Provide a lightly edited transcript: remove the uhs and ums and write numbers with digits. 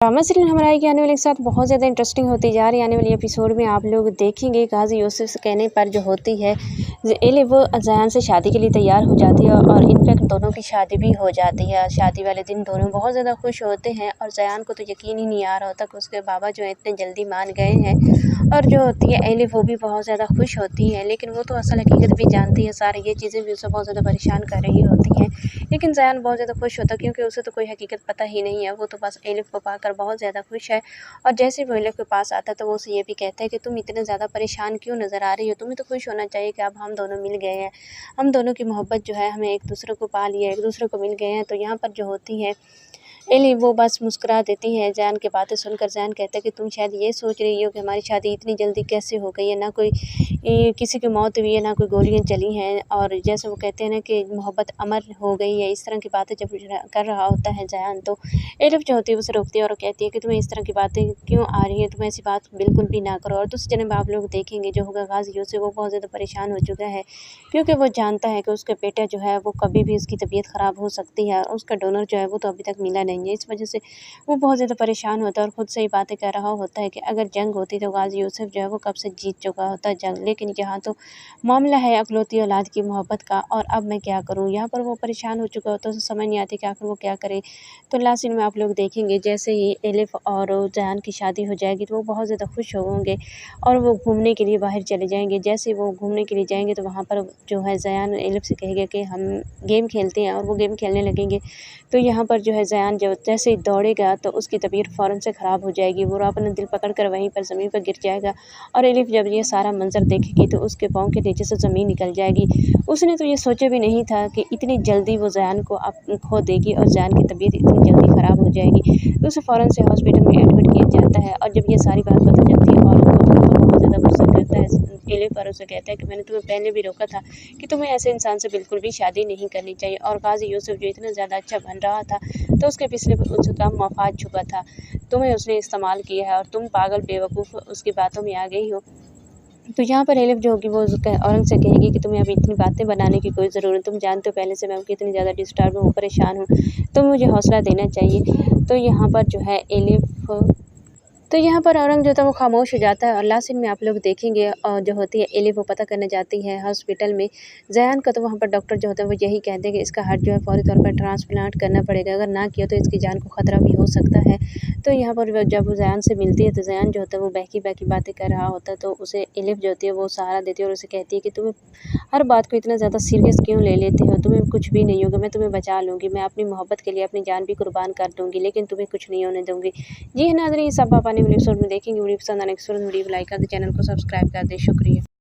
Drama serial हमारा के आने वाले के साथ बहुत ज़्यादा इंटरेस्टिंग होती जा रही है। आने वाली एपिसोड में आप लोग देखेंगे गाजी यूसुफ से कहने पर जो होती है एलिफ वो जयान से शादी के लिए तैयार हो जाती है और इनफैक्ट दोनों की शादी भी हो जाती है। शादी वाले दिन दोनों बहुत ज़्यादा खुश होते हैं और जयान को तो यकीन ही नहीं आ रहा होता कि उसके बाबा जो है इतने जल्दी मान गए हैं। और जो होती है एलिफ वो भी बहुत ज़्यादा खुश होती है, लेकिन वो तो असल हकीकत भी जानती है। सारी ये चीज़ें भी उसे बहुत ज़्यादा परेशान कर रही होती हैं, लेकिन जयान बहुत ज़्यादा खुश होता है क्योंकि उसे तो कोई हकीकत पता ही नहीं है। वो तो बस एलिफ को पाकर बहुत ज़्यादा खुश है। और जैसे वो एलिफ के पास आता है तो वो उसे ये भी कहता है कि तुम इतने ज़्यादा परेशान क्यों नज़र आ रही हो, तुम्हें तो खुश होना चाहिए कि अब हम दोनों मिल गए हैं, हम दोनों की मोहब्बत जो है हमें एक दूसरे को पा लिया, एक दूसरे को मिल गए हैं। तो यहाँ पर जो होती है एलिफ वो बस मुस्कुरा देती है। जयान की बातें सुनकर जयान कहता है कि तुम शायद ये सोच रही हो कि हमारी शादी इतनी जल्दी कैसे हो गई है, ना कोई किसी की मौत हुई है, ना कोई गोलियां चली हैं। और जैसे वो कहते हैं ना कि मोहब्बत अमर हो गई है, इस तरह की बातें जब कर रहा होता है जयान, तो एलिफ जो होती है उसे रोकती है और कहती है कि तुम्हें इस तरह की बातें क्यों आ रही हैं, तुम ऐसी बात बिल्कुल भी ना करो। और दूसरी जन्म आप लोग देखेंगे जो होगा गाजी से वो बहुत ज़्यादा परेशान हो चुका है क्योंकि वो जानता है कि उसका बेटा जो है वो कभी भी उसकी तबीयत ख़राब हो सकती है और उसका डोनर जो है वो तो अभी तक मिला नहीं है। इस वजह से वो बहुत ज़्यादा परेशान होता है और ख़ुद से ही बातें कर रहा होता है कि अगर जंग होती तो गाजी यूसुफ जो है वो कब से जीत चुका होता जंग, लेकिन यहाँ तो मामला है अकलौती औलाद की मोहब्बत का और अब मैं क्या करूँ। यहाँ पर वो परेशान हो चुका होता है, उसे समझ नहीं आती कि आखिर वो क्या करे। तो लास्ट सीन में आप लोग देखेंगे जैसे ही एलिफ और जयान की शादी हो जाएगी तो वो बहुत ज़्यादा खुश होंगे और वो घूमने के लिए बाहर चले जाएंगे। जैसे वो घूमने के लिए जाएंगे तो वहाँ पर जो है जयान एलिफ से कहेगा कि हम गेम खेलते हैं और वो गेम खेलने लगेंगे। तो यहाँ पर जो है जयान जो जैसे ही दौड़ेगा तो उसकी तबीयत फ़ौरन से ख़राब हो जाएगी, वो अपना दिल पकड़कर वहीं पर ज़मीन पर गिर जाएगा। और एलिफ जब ये सारा मंज़र देखेगी तो उसके पाँव के नीचे से ज़मीन निकल जाएगी। उसने तो ये सोचा भी नहीं था कि इतनी जल्दी वो जयान को खो देगी और जयान की तबीयत इतनी जल्दी ख़राब हो जाएगी। तो उसे फ़ौरन से हॉस्पिटल में एडमिट किया जाता है। और जब ये सारी बात पता चलती है और वो बहुत ज़्यादा गुस्सा करता है एलिफ पर, उसे कहता है कि मैंने तुम्हें पहले भी रोका था कि तुम्हें ऐसे इंसान से बिल्कुल भी शादी नहीं करनी चाहिए। और गाजी यूसुफ जो इतना ज़्यादा अच्छा बन रहा था तो उसके पिछले उसका मफाद छुपा था, तुम्हें उसने इस्तेमाल किया है और तुम पागल बेवकूफ़ उसकी बातों में आ गई हो। तो यहाँ पर एलिफ जो होगी वो औरंग से कहेगी कि तुम्हें अभी इतनी बातें बनाने की कोई ज़रूरत, तुम जानते हो पहले से मैं कितनी ज़्यादा डिस्टर्ब हूँ, परेशान हूँ, तो मुझे हौसला देना चाहिए। तो यहाँ पर जो है औरंग जो था वो खामोश हो जाता है। और लास्ट सीन में आप लोग देखेंगे और जो होती है एलिफ वो पता करने जाती है हॉस्पिटल में जयान का। तो वहाँ पर डॉक्टर जो होता है वो यही कहते हैं कि इसका हार्ट जो है फौरी तौर पर ट्रांसप्लांट करना पड़ेगा, अगर ना किया तो इसकी जान को ख़तरा भी हो सकता है। तो यहाँ पर जब वो जयान से मिलती है तो जयान जो होता है वो बहकी बहकी बातें कर रहा होता है, तो उसे एलिफ जो होती है वो सहारा देती है और उसे कहती है कि तुम हर बात को इतना ज़्यादा सीरियस क्यों ले लेते हो, तुम्हें कुछ भी नहीं होगा, मैं तुम्हें बचा लूँगी, मैं अपनी मोहब्बत के लिए अपनी जान भी कुर्बान कर दूँगी, लेकिन तुम्हें कुछ नहीं होने दूँगी। जी है नाज़रीन, सब आप आने वाले एपिसोड में देखेंगे। वीडियो पसंद आने के वीडियो को लाइक कर दे, चैनल को सब्सक्राइब कर दे। शुक्रिया।